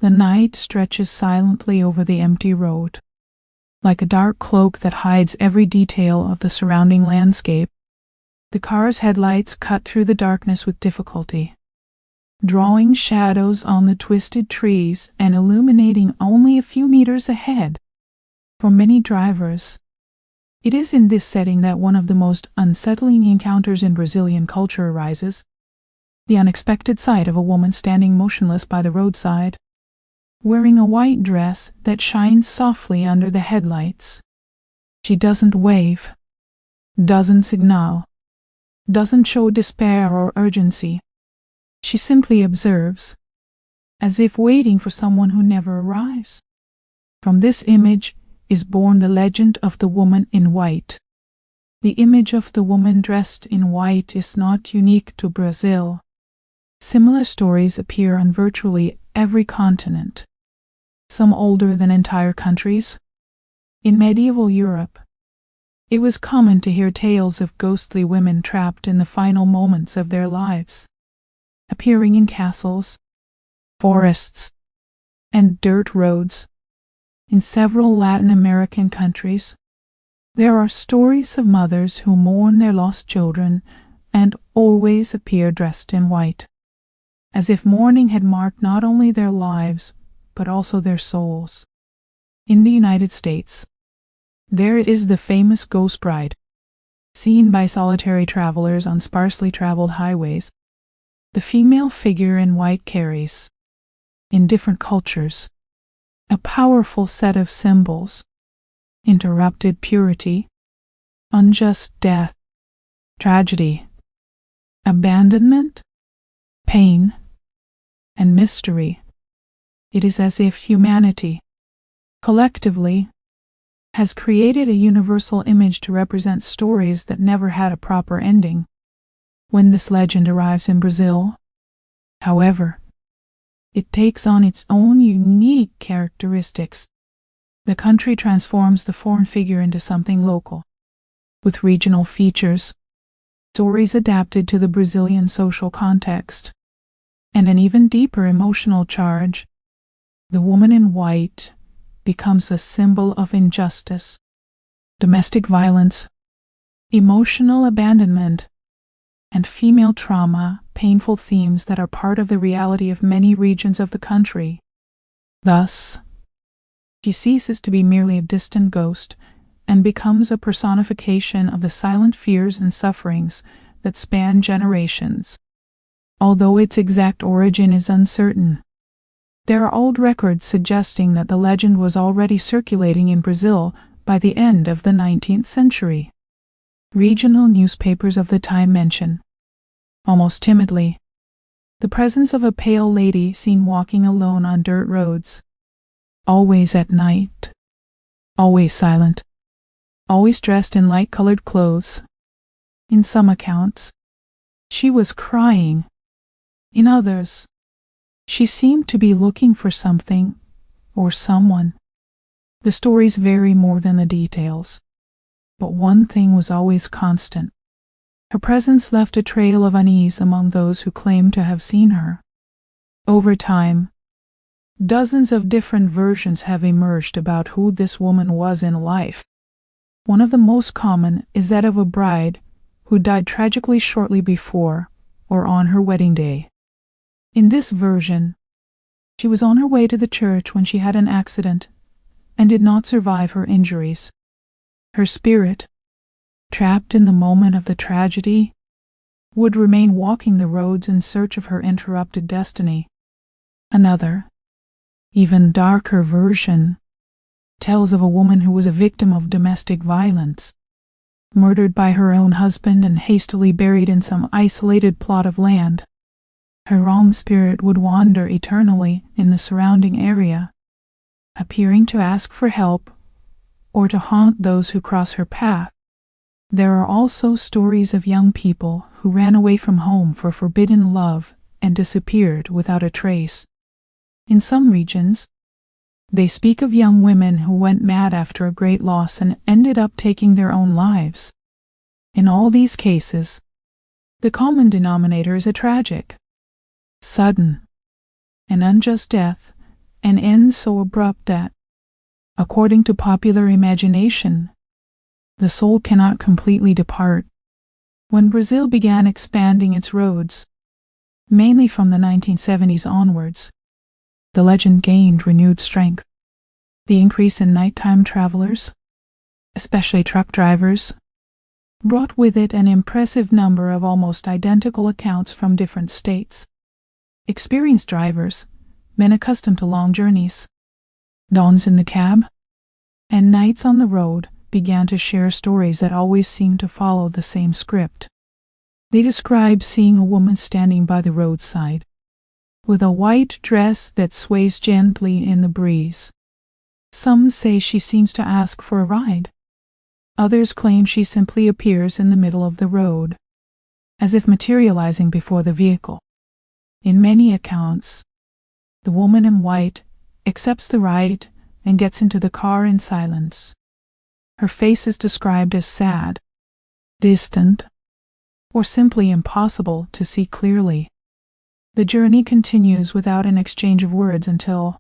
The night stretches silently over the empty road, like a dark cloak that hides every detail of the surrounding landscape. The car's headlights cut through the darkness with difficulty, drawing shadows on the twisted trees and illuminating only a few meters ahead. For many drivers, it is in this setting that one of the most unsettling encounters in Brazilian culture arises: the unexpected sight of a woman standing motionless by the roadside, wearing a white dress that shines softly under the headlights. She doesn't wave, doesn't signal, doesn't show despair or urgency. She simply observes, as if waiting for someone who never arrives. From this image is born the legend of the woman in white. The image of the woman dressed in white is not unique to Brazil. Similar stories appear on virtually every continent, some older than entire countries. In medieval Europe, it was common to hear tales of ghostly women trapped in the final moments of their lives, appearing in castles, forests, and dirt roads. In several Latin American countries, there are stories of mothers who mourn their lost children and always appear dressed in white, as if mourning had marked not only their lives, but also their souls. In the United States, there is the famous Ghost Bride, seen by solitary travelers on sparsely traveled highways. The female figure in white carries, in different cultures, a powerful set of symbols: interrupted purity, unjust death, tragedy, abandonment, pain, and mystery. It is as if humanity, collectively, has created a universal image to represent stories that never had a proper ending. When this legend arrives in Brazil, however, it takes on its own unique characteristics. The country transforms the foreign figure into something local, with regional features, stories adapted to the Brazilian social context, and an even deeper emotional charge. The woman in white becomes a symbol of injustice, domestic violence, emotional abandonment, and female trauma, painful themes that are part of the reality of many regions of the country. Thus, she ceases to be merely a distant ghost and becomes a personification of the silent fears and sufferings that span generations. Although its exact origin is uncertain, there are old records suggesting that the legend was already circulating in Brazil by the end of the 19th century. Regional newspapers of the time mention, almost timidly, the presence of a pale lady seen walking alone on dirt roads, always at night, always silent, always dressed in light-colored clothes. In some accounts, she was crying. In others, she seemed to be looking for something or someone. The stories vary more than the details, but one thing was always constant. Her presence left a trail of unease among those who claimed to have seen her. Over time, dozens of different versions have emerged about who this woman was in life. One of the most common is that of a bride who died tragically shortly before or on her wedding day. In this version, she was on her way to the church when she had an accident and did not survive her injuries. Her spirit, trapped in the moment of the tragedy, would remain walking the roads in search of her interrupted destiny. Another, even darker version, tells of a woman who was a victim of domestic violence, murdered by her own husband and hastily buried in some isolated plot of land. Her wronged spirit would wander eternally in the surrounding area, appearing to ask for help or to haunt those who cross her path. There are also stories of young people who ran away from home for forbidden love and disappeared without a trace. In some regions, they speak of young women who went mad after a great loss and ended up taking their own lives. In all these cases, the common denominator is a tragic, sudden, and unjust death an end so abrupt that, according to popular imagination, the soul cannot completely depart. When Brazil began expanding its roads, mainly from the 1970s onwards, the legend gained renewed strength. The increase in nighttime travelers, especially truck drivers, brought with it an impressive number of almost identical accounts from different states. Experienced drivers, men accustomed to long journeys, dawns in the cab, and nights on the road, began to share stories that always seemed to follow the same script. They describe seeing a woman standing by the roadside, with a white dress that sways gently in the breeze. Some say she seems to ask for a ride. Others claim she simply appears in the middle of the road, as if materializing before the vehicle. In many accounts, the woman in white accepts the ride and gets into the car in silence. Her face is described as sad, distant, or simply impossible to see clearly. The journey continues without an exchange of words until,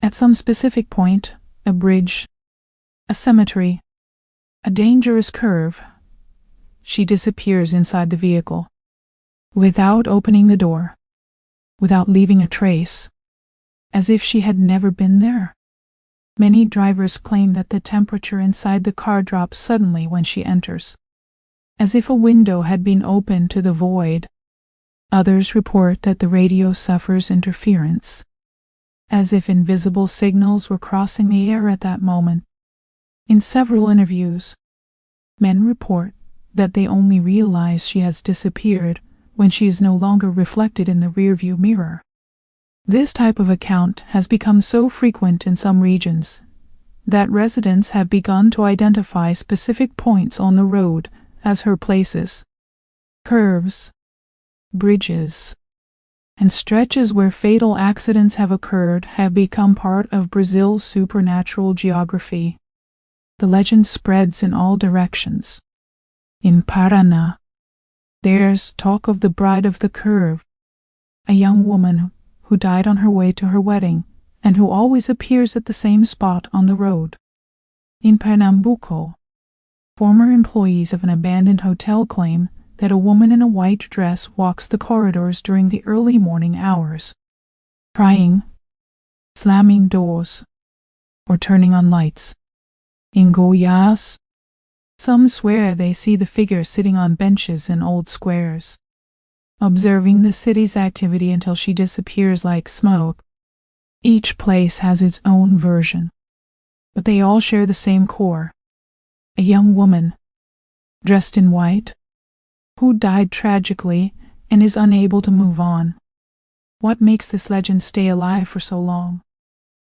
at some specific point, a bridge, a cemetery, a dangerous curve, she disappears inside the vehicle, without opening the door, without leaving a trace, as if she had never been there. Many drivers claim that the temperature inside the car drops suddenly when she enters, as if a window had been opened to the void. Others report that the radio suffers interference, as if invisible signals were crossing the air at that moment. In several interviews, men report that they only realize she has disappeared when she is no longer reflected in the rearview mirror. This type of account has become so frequent in some regions that residents have begun to identify specific points on the road as her places, curves, bridges, and stretches where fatal accidents have occurred have become part of Brazil's supernatural geography. The legend spreads in all directions. In Paraná, there's talk of the Bride of the Curve, a young woman who died on her way to her wedding and who always appears at the same spot on the road. In Pernambuco, former employees of an abandoned hotel claim that a woman in a white dress walks the corridors during the early morning hours, crying, slamming doors, or turning on lights. In Goiás, some swear they see the figure sitting on benches in old squares, observing the city's activity until she disappears like smoke. Each place has its own version, but they all share the same core: a young woman, dressed in white, who died tragically and is unable to move on. What makes this legend stay alive for so long?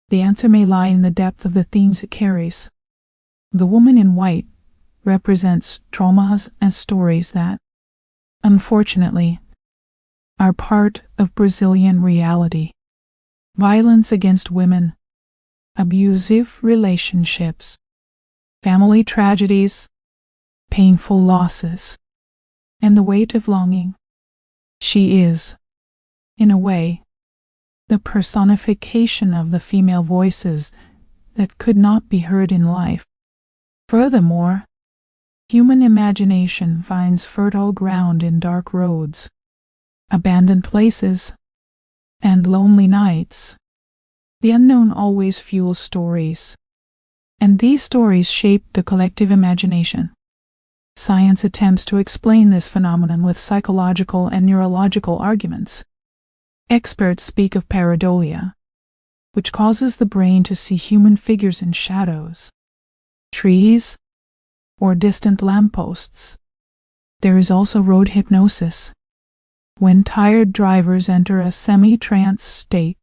The answer may lie in the depth of the themes it carries. The woman in white represents traumas and stories that, unfortunately, are part of Brazilian reality. Violence against women, abusive relationships, family tragedies, painful losses, and the weight of longing. She is, in a way, the personification of the female voices that could not be heard in life. Furthermore, human imagination finds fertile ground in dark roads, abandoned places, and lonely nights. The unknown always fuels stories, and these stories shape the collective imagination. Science attempts to explain this phenomenon with psychological and neurological arguments. Experts speak of pareidolia, which causes the brain to see human figures in shadows, trees, or distant lampposts. There is also road hypnosis, when tired drivers enter a semi-trance state,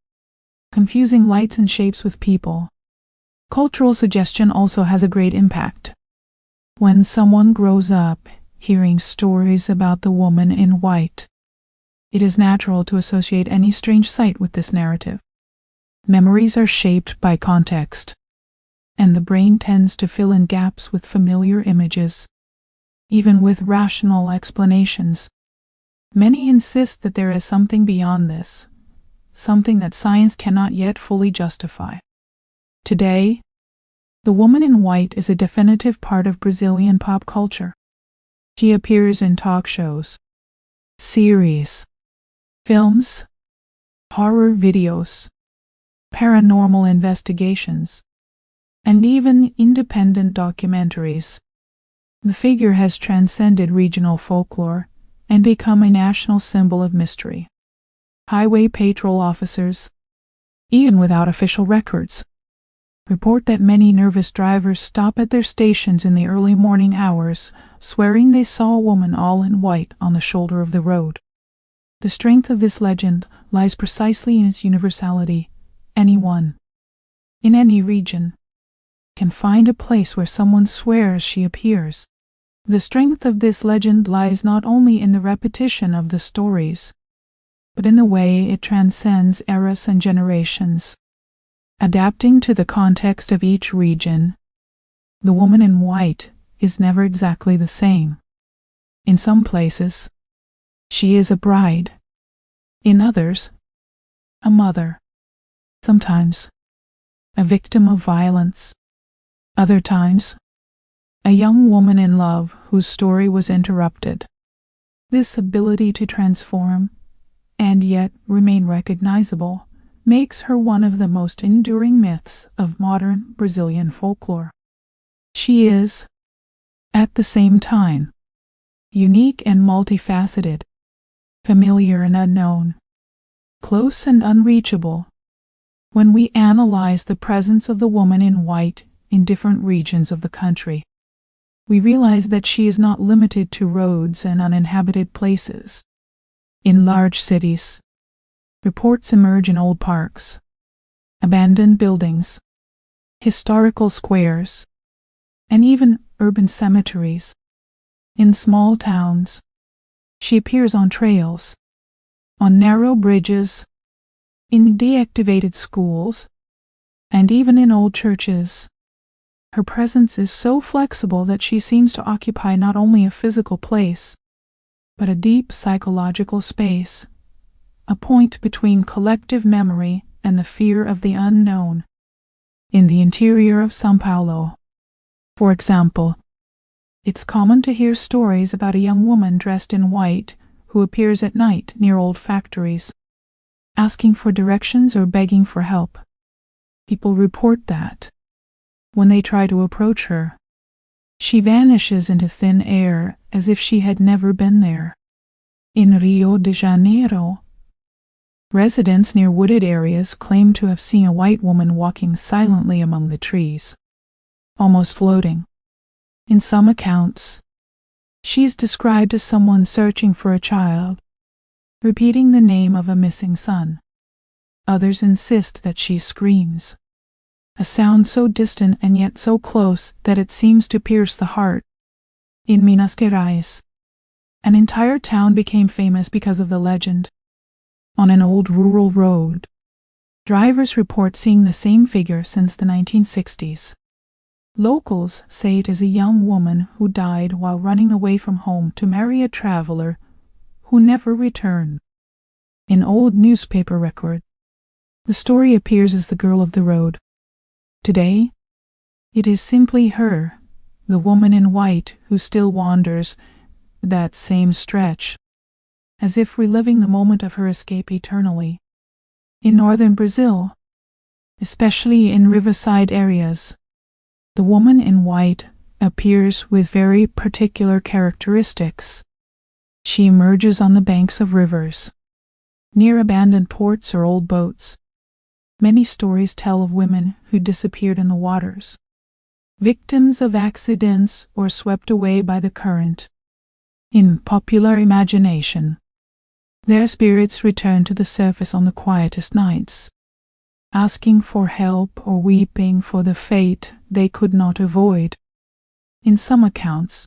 confusing lights and shapes with people. Cultural suggestion also has a great impact. When someone grows up hearing stories about the woman in white, it is natural to associate any strange sight with this narrative. Memories are shaped by context, and the brain tends to fill in gaps with familiar images, even with rational explanations. Many insist that there is something beyond this, something that science cannot yet fully justify. Today, the woman in white is a definitive part of Brazilian pop culture. She appears in talk shows, series, films, horror videos, paranormal investigations, and even independent documentaries. The figure has transcended regional folklore and become a national symbol of mystery. Highway patrol officers, even without official records, report that many nervous drivers stop at their stations in the early morning hours, swearing they saw a woman all in white on the shoulder of the road. The strength of this legend lies precisely in its universality. Anyone, in any region, can find a place where someone swears she appears. The strength of this legend lies not only in the repetition of the stories, but in the way it transcends eras and generations. Adapting to the context of each region, the woman in white is never exactly the same. In some places, she is a bride. In others, a mother. Sometimes, a victim of violence. Other times, a young woman in love whose story was interrupted. This ability to transform, and yet remain recognizable, makes her one of the most enduring myths of modern Brazilian folklore. She is, at the same time, unique and multifaceted, familiar and unknown, close and unreachable. When we analyze the presence of the woman in white in different regions of the country, we realize that she is not limited to roads and uninhabited places. In large cities, reports emerge in old parks, abandoned buildings, historical squares, and even urban cemeteries. In small towns, she appears on trails, on narrow bridges, in deactivated schools, and even in old churches. Her presence is so flexible that she seems to occupy not only a physical place, but a deep psychological space, a point between collective memory and the fear of the unknown. In the interior of São Paulo, for example, it's common to hear stories about a young woman dressed in white who appears at night near old factories, asking for directions or begging for help. People report that, when they try to approach her, she vanishes into thin air as if she had never been there. In Rio de Janeiro, residents near wooded areas claim to have seen a white woman walking silently among the trees, almost floating. In some accounts, she is described as someone searching for a child, repeating the name of a missing son. Others insist that she screams, a sound so distant and yet so close that it seems to pierce the heart. In Minas Gerais, an entire town became famous because of the legend. On an old rural road, drivers report seeing the same figure since the 1960s. Locals say it is a young woman who died while running away from home to marry a traveler who never returned. In old newspaper record, the story appears as the girl of the road. Today, it is simply her, the woman in white, who still wanders that same stretch, as if reliving the moment of her escape eternally. In northern Brazil, especially in riverside areas, the woman in white appears with very particular characteristics. She emerges on the banks of rivers, near abandoned ports or old boats. Many stories tell of women who disappeared in the waters, victims of accidents or swept away by the current. In popular imagination, their spirits return to the surface on the quietest nights, asking for help or weeping for the fate they could not avoid. In some accounts,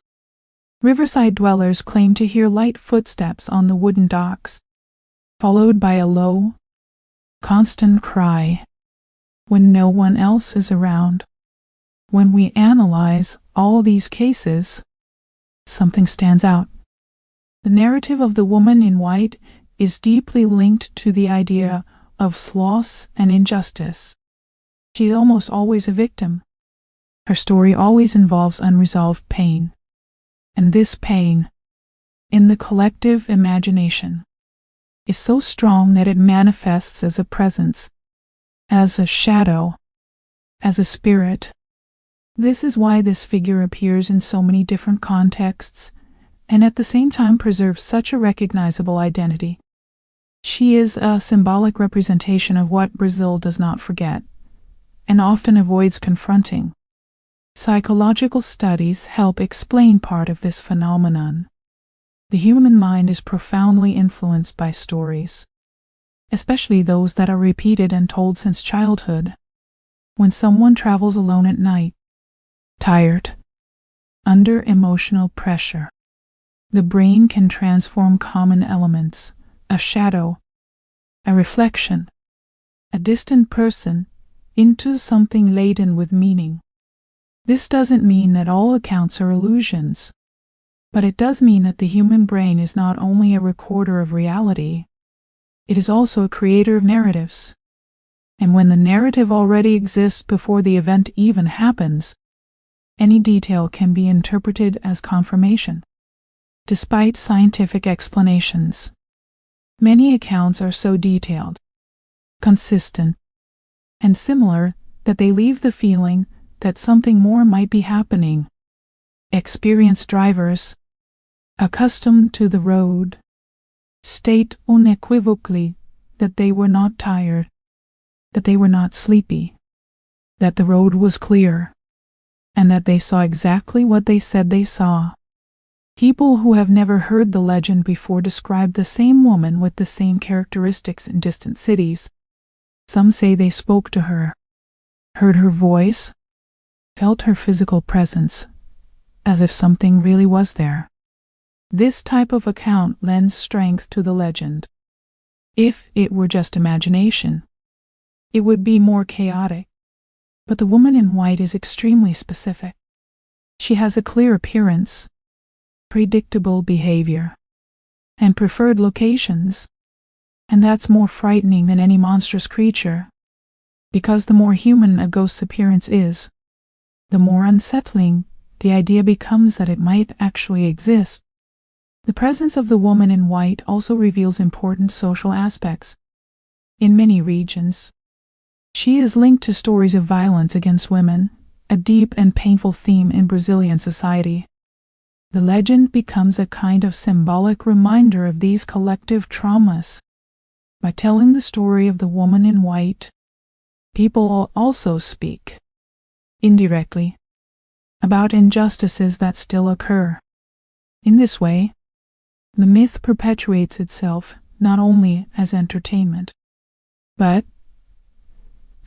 riverside dwellers claim to hear light footsteps on the wooden docks, followed by a low, constant cry when no one else is around. When we analyze all these cases, something stands out. The narrative of the woman in white is deeply linked to the idea of loss and injustice. She's almost always a victim. Her story always involves unresolved pain. And this pain, in the collective imagination, is so strong that it manifests as a presence, as a shadow, as a spirit. This is why this figure appears in so many different contexts, and at the same time preserves such a recognizable identity. She is a symbolic representation of what Brazil does not forget, and often avoids confronting. Psychological studies help explain part of this phenomenon. The human mind is profoundly influenced by stories, especially those that are repeated and told since childhood. When someone travels alone at night, tired, under emotional pressure, the brain can transform common elements, a shadow, a reflection, a distant person, into something laden with meaning. This doesn't mean that all accounts are illusions, but it does mean that the human brain is not only a recorder of reality, it is also a creator of narratives. And when the narrative already exists before the event even happens, any detail can be interpreted as confirmation. Despite scientific explanations, many accounts are so detailed, consistent, and similar that they leave the feeling that something more might be happening. Experienced drivers, accustomed to the road, state unequivocally that they were not tired, that they were not sleepy, that the road was clear, and that they saw exactly what they said they saw. People who have never heard the legend before describe the same woman with the same characteristics in distant cities. Some say they spoke to her, heard her voice, felt her physical presence, as if something really was there. This type of account lends strength to the legend. If it were just imagination, it would be more chaotic. But the woman in white is extremely specific. She has a clear appearance, predictable behavior, and preferred locations. And that's more frightening than any monstrous creature. Because the more human a ghost's appearance is, the more unsettling the idea becomes that it might actually exist. The presence of the woman in white also reveals important social aspects. In many regions, she is linked to stories of violence against women, a deep and painful theme in Brazilian society. The legend becomes a kind of symbolic reminder of these collective traumas. By telling the story of the woman in white, people also speak, indirectly, about injustices that still occur. In this way, the myth perpetuates itself not only as entertainment, but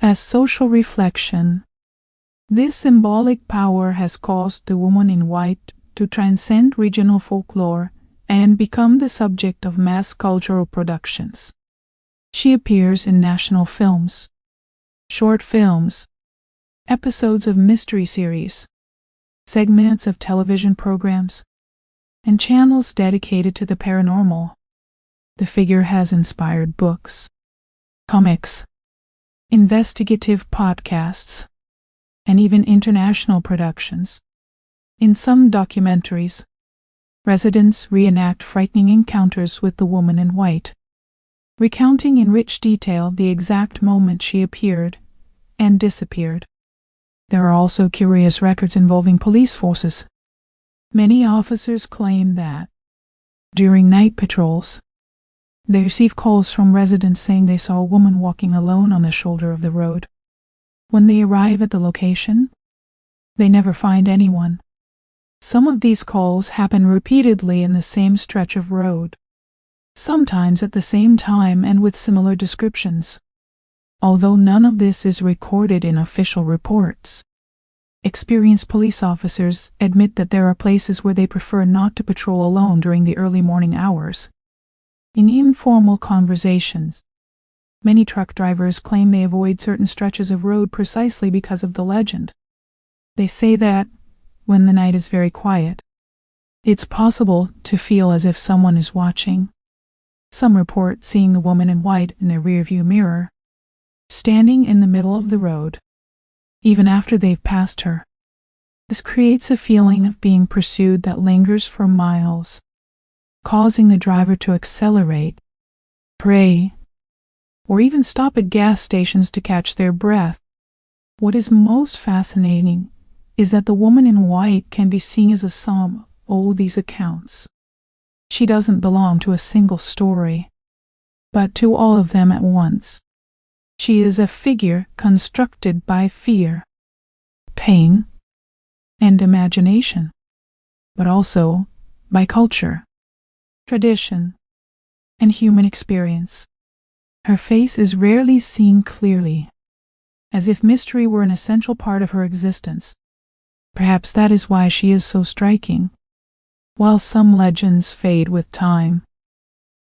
as social reflection. This symbolic power has caused the woman in white to transcend regional folklore and become the subject of mass cultural productions. She appears in national films, short films, episodes of mystery series, segments of television programs, and channels dedicated to the paranormal. The figure has inspired books, comics, investigative podcasts, and even international productions. In some documentaries, residents reenact frightening encounters with the woman in white, recounting in rich detail the exact moment she appeared and disappeared. There are also curious records involving police forces. Many officers claim that, during night patrols, they receive calls from residents saying they saw a woman walking alone on the shoulder of the road. When they arrive at the location, they never find anyone. Some of these calls happen repeatedly in the same stretch of road, sometimes at the same time and with similar descriptions. Although none of this is recorded in official reports, experienced police officers admit that there are places where they prefer not to patrol alone during the early morning hours. In informal conversations, many truck drivers claim they avoid certain stretches of road precisely because of the legend. They say that, when the night is very quiet, it's possible to feel as if someone is watching. Some report seeing the woman in white in their rearview mirror, standing in the middle of the road, even after they've passed her. This creates a feeling of being pursued that lingers for miles, causing the driver to accelerate, pray, or even stop at gas stations to catch their breath. What is most fascinating is that the woman in white can be seen as a sum of all these accounts. She doesn't belong to a single story, but to all of them at once. She is a figure constructed by fear, pain, and imagination, but also by culture, tradition, and human experience. Her face is rarely seen clearly, as if mystery were an essential part of her existence. Perhaps that is why she is so striking. While some legends fade with time,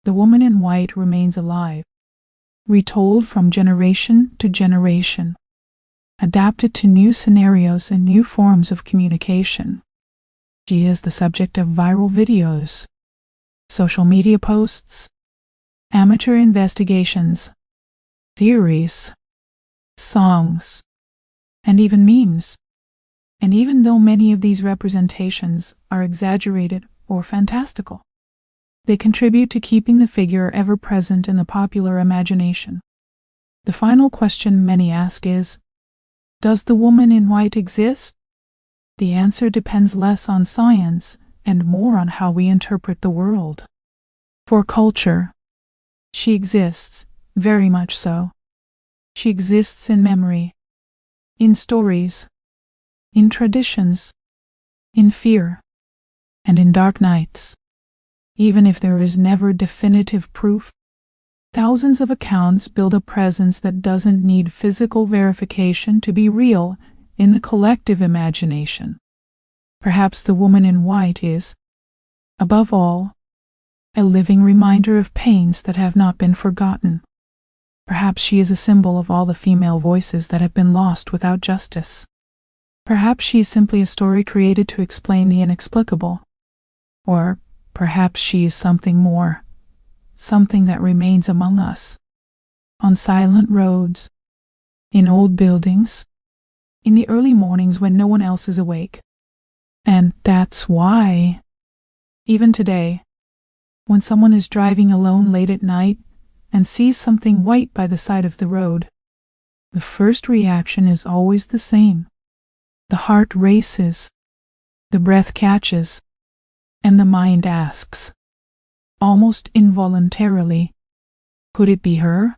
the woman in white remains alive, retold from generation to generation, adapted to new scenarios and new forms of communication. She is the subject of viral videos, social media posts, amateur investigations, theories, songs, and even memes. And even though many of these representations are exaggerated or fantastical, they contribute to keeping the figure ever present in the popular imagination. The final question many ask is, does the woman in white exist? The answer depends less on science and more on how we interpret the world. For culture, she exists, very much so. She exists in memory, in stories, in traditions, in fear, and in dark nights. Even if there is never definitive proof, thousands of accounts build a presence that doesn't need physical verification to be real in the collective imagination. Perhaps the woman in white is, above all, a living reminder of pains that have not been forgotten. Perhaps she is a symbol of all the female voices that have been lost without justice. Perhaps she is simply a story created to explain the inexplicable. Or perhaps she is something more, something that remains among us, on silent roads, in old buildings, in the early mornings when no one else is awake. And that's why, even today, when someone is driving alone late at night and sees something white by the side of the road, the first reaction is always the same. The heart races, the breath catches, and the mind asks, almost involuntarily, could it be her?